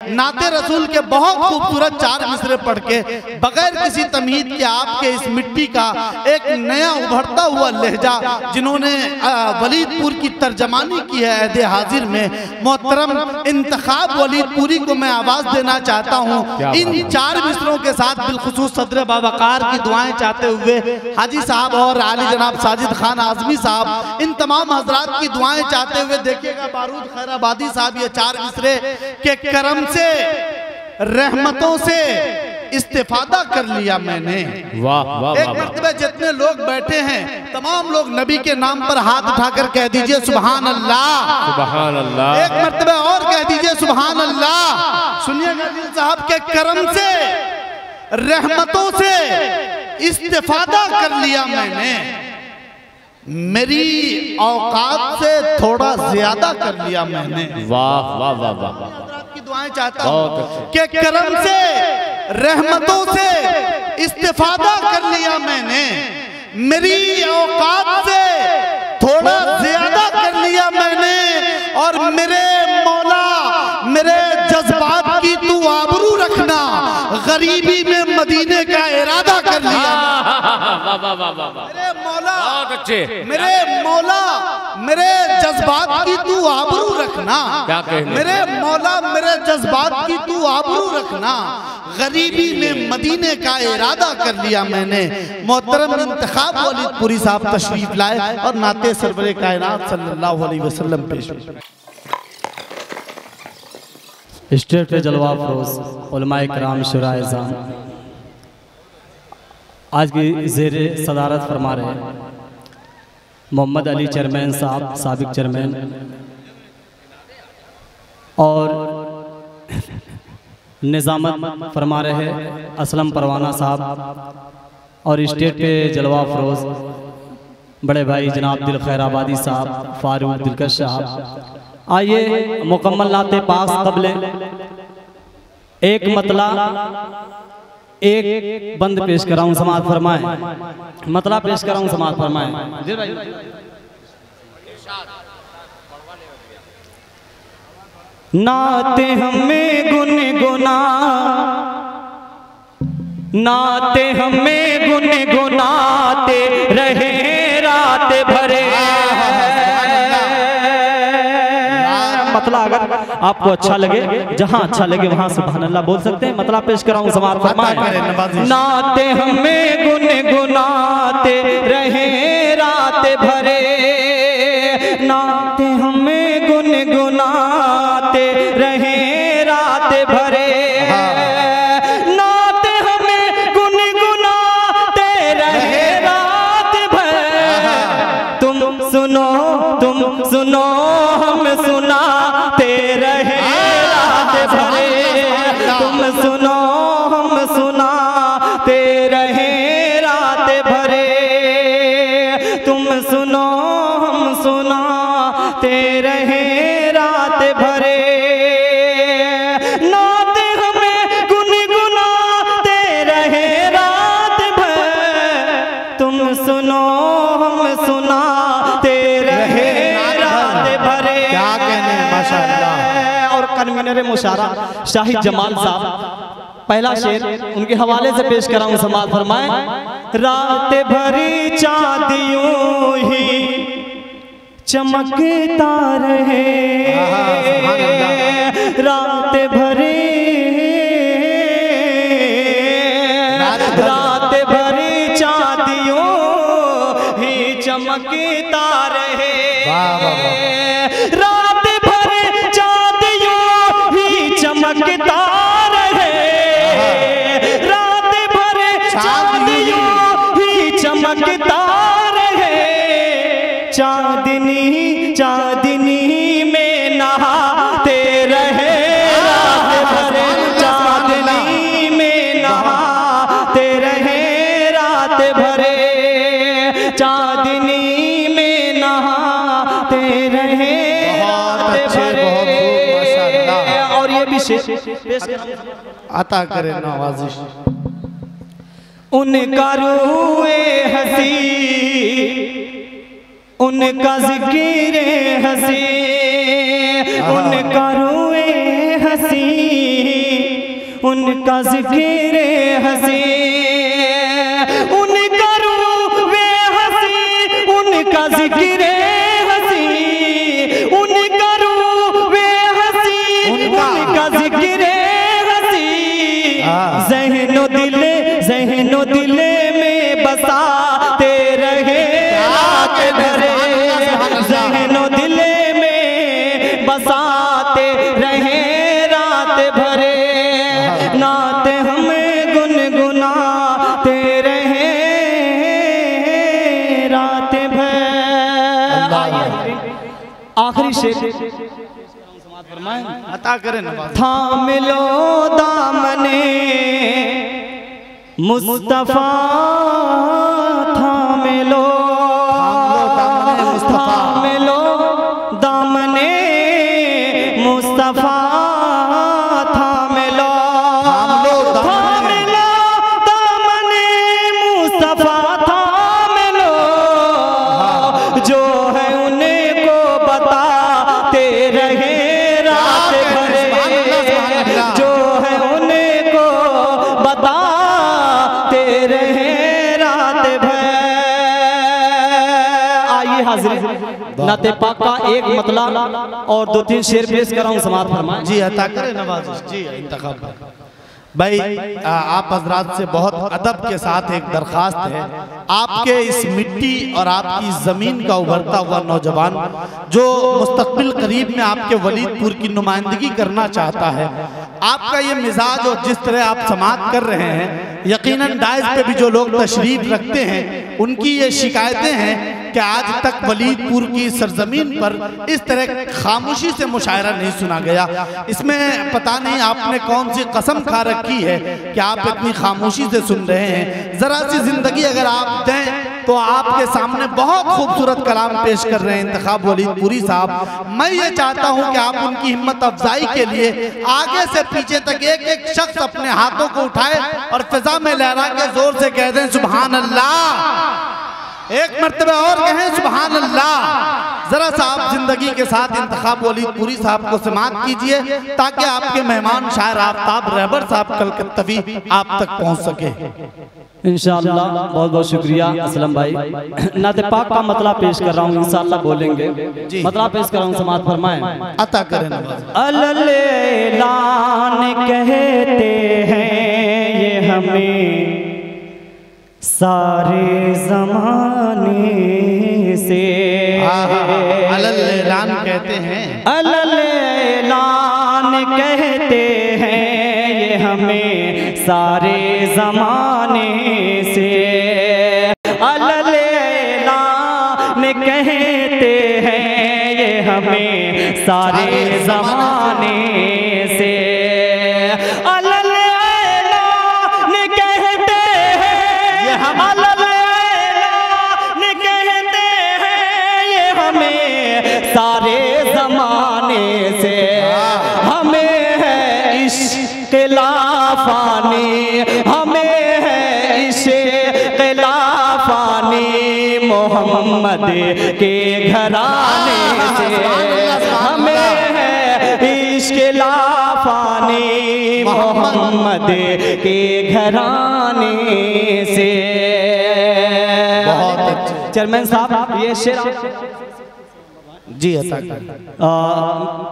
नाते रसूल के बहुत खूबसूरत 4 मिसरे पढ़ के बगैर किसी तमहीद के आपके इस मिट्टी का एक नया उभरता हुआ लहजा जिन्होंने वलीदपुर की तर्जमानी की है अहदे हाजिर में, मोहतरम इंतखाब वलीदपुरी को मैं आवाज़ देना चाहता हूँ। इन 4 मिसरों के साथ बिलखुसूस सदर बावकार की दुआएं चाहते हुए हाजी साहब और आली जनाब साजिद खान आजमी साहब, इन तमाम हजरात की दुआएं चाहते हुए देखिएगा बारूद खैराबादी साहब ये 4 मिसरे के करम से रहमतों से इस्तेफादा कर लिया मैंने। वाह वाह। एक मर्तबा जितने लोग बैठे हैं तमाम लोग नबी के नाम पर हाथ उठाकर कह दीजिए सुभान अल्लाह, सुभान अल्लाह। एक मर्तबा और कह दीजिए सुभान अल्लाह। सुनिएगा दिल साहब के करम से रहमतों से इस्तेफादा कर लिया मैंने, मेरी औकात से थोड़ा ज्यादा कर लिया मैंने। वाह वाह वाह वाह। की दुआएं चाहता हूं कि करम से रहमतों से इस्तेफादा कर लिया मैंने, मेरी औकात से थोड़ा ज्यादा कर लिया मैंने, और मेरे मौला मेरे जज्बात की तू आबरू रखना, गरीबी में मदीने का इरादा कर लिया। मेरे मौला मेरे मौला मेरे जज्बात की तू आबरू रखना, मेरे मौला मेरे जज्बात की तू आबरू रखना, गरीबी में मदीने का इरादा कर लिया मैंने। मोहतरम इंतखाब वलीदपुरी साहब तशरीफ लाए और नाते सरवरे कायनात सल्लल्लाहु अलैहि वसल्लम पेश। स्टेट पे जलवा फरोज उलमाए किराम शुराए ज़ान आज की ज़ेरे सदारत फरमा रहे हैं मोहम्मद अली चेयरमैन साहब, साबिक चेयरमैन, और निज़ामत फरमा रहे हैं असलम परवाना साहब, और स्टेट पे जलवा फरोज बड़े भाई जनाब दिल खैराबादी साहब, फारूक दिलकश साहब। आइए मुकम्मल नाते पास कबले एक मतला एक बंद पेश कर रहा हूँ, समाज फरमाएं। मतला पेश कर रहा हूँ, समाज फरमाएं। नाते हमें गुनगुना, नाते हमें गुनगुनाते रहे रात भरे। मतला अगर आपको अच्छा लगे, जहां अच्छा लगे वहां सुभान अल्लाह बोल सकते हैं। मतला पेश कराऊं, समाज फरमाएं। नाते हमें गुनगुनाते रहे रात भरे, नाते हमें गुनगुनाते रहे रात भरे, नाते हमें गुनगुनाते रहे रात भर। तुम सुनो हम सुनाते रहे रात भरे, तुम सुनो हम सुनाते रहे रात भरे, तुम सुनो हम सुनाते रहे रात भरे, नाते हमें गुनगुनाते रहे रात भर। तुम सुनो हम सुनाते रहे रात भरे। क्या कहने माशाअल्लाह। और कन्वीनर मुशारा शाहिद जमाल साहब पहला शेर उनके हवाले से पेश कर रहा हूं, समाज फरमाएं। रात भरी चांदियों ही चमकता रहे, रात भरी चांदियों ही चमकता रहे, रात भर चांदियों ही चमकता रहे, रात भर चांदियों ही चमकता रहे, चांदनी चांदनी में नहाते रहे रात भर, चांदनी में नहाते रहे रात भरे, चांदनी में नहाते रहे रात भरे। और ये भी अता करे नवाजिश। उनका रूए हसी, उनका जिक्र हसी, उनका रूए हसी, उनका ज़िक्र हसी, उनका रूवे हसी, उनका ज़िक्र हसी, उनका रूवे हसी, उनका ज़िक्र हसी। ज़हनो दिले में बसाते रहे रात भरे, ज़हनो दिले में बसाते रहे रात भरे, नाते हमें गुनगुनाते रहे रात भर। आखिरी शेर अता करें नवाज़। थाम लो दामने मुस्तफा, थाम लो दामने मुस्तफा, थाम लो दामने मुस्तफा, थाम लो जो है उन्हें को बताते रहे रात भरे, जो है उन्हें को बताते रहे रात भर। आइए हाजिर नाते पाक का एक मतलब और 2-3 शेर पेश कर रहा हूँ, समाप्त फरमाएं। जी अता करें नवाज़ जी इंतखाब। भाई आप हजरात से बहुत अदब के साथ एक दरख्वास्त है, आपके इस मिट्टी और आपकी ज़मीन का उभरता हुआ नौजवान जो मुस्तकबिल करीब में आपके वलीदपुर की नुमाइंदगी करना चाहता है, आपका ये मिजाज और जिस तरह आप समाअत कर रहे हैं, यकीनन डाइस पे भी जो लोग तशरीफ रखते हैं उनकी ये शिकायतें हैं कि आज तक वलीदपुर की सरजमीन पर इस तरह खामोशी से मुशायरा नहीं सुना गया। इसमें पता नहीं आपने कौन सी कसम खा रखी है कि आप इतनी खामोशी से सुन रहे हैं। जरा सी जिंदगी अगर आप दें तो आपके सामने बहुत खूबसूरत कलाम पेश कर रहे हैं इंतखाब वलीदपुरी साहब। मैं ये चाहता हूं कि आप उनकी हिम्मत अफजाई के लिए आगे से पीछे तक एक एक शख्स अपने हाथों को उठाए और फिजा में लहरा के जोर से कह दें सुभान अल्लाह। एक मर्तबा और कहें सुभान अल्लाह। जरा सा आप जिंदगी के साथ इंतखाब वलीदपुरी साहब को समाअत कीजिए ताकि आपके मेहमान शायर आफ्ताब रहबर साहब कलकत्तवी आप तक पहुंच सके इंशाअल्लाह। बहुत बहुत शुक्रिया असलम भाई। नाते पाक का मतलब पेश कर रहा हूँ, इंशाअल्लाह बोलेंगे। मतलब पेश कर रहा हूँ, समाअत फरमाएं। अता करें नवाज़। अल-ऐलान कहते हैं ये हमें सारे ज़माने से, अल-ऐलान कहते हैं, अल-ऐलान कहते हैं ये हमें सारे ज़माने से, अल-ऐलान कहते हैं ये हमें सारे ज़माने से, सारे ज़माने से हमें है इश्क़ लाफ़ानी, हमें है इश्क़ लाफ़ानी मोहम्मद के घराने से, हमें है इश्क़ लाफ़ानी मोहम्मद के घराने से। चेयरमैन साहब ये शेर जी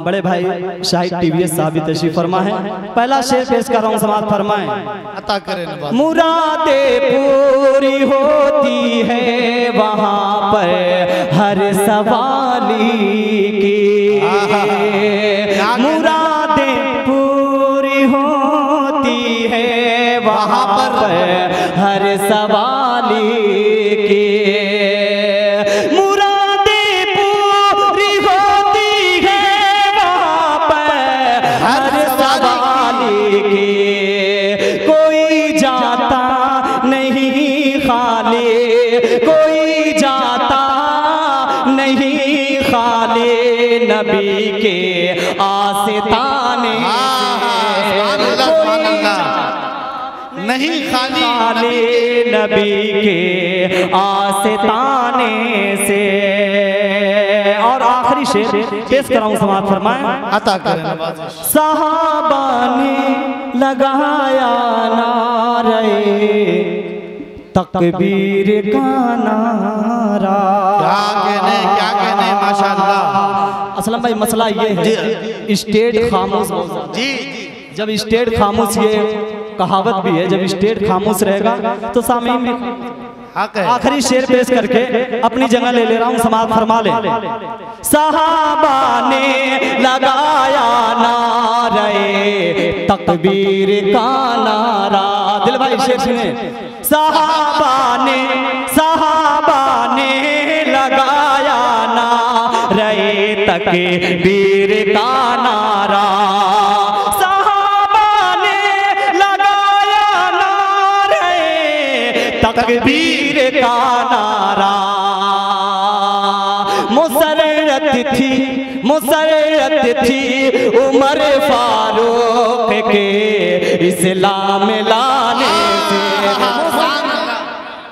बड़े भाई शाहिद टीवीएस साहब भी तशरीफ फरमा है। पहला शेर पेश कर रहा हूँ, समाअत फरमाएं। अता करें। मुरादें पूरी होती है वहाँ पर हर सवाली की, मुरादें पूरी होती है वहाँ पर हर सवाली की, नबी के आस्ताने नहीं खाली नबी के आस्ताने से। और आखिरी शेर पेश कर रहा हूँ, समाअत फरमाएं। अता करें। सहाबा ने लगाया नारे तकबीर का नारा। क्या कहने माशाअल्लाह। असलम भाई मसला ये है, स्टेट खामोश जी, जब स्टेट खामोश, ये कहावत भी है, जब स्टेट खामोश रहेगा तो सामीन भी। आखिरी शेर पेश करके अपनी जगह ले रहा हूँ, समाप्त फरमा ले। सहाबा ने लगाया नारे तकबीर का नारा। दिल भाई शेर सुने। सहाबा ने लगाया नारे तकबीर का नारा। तकबीर का नारा। मुसर्रत थी उमर फारूक के इस्लाम ला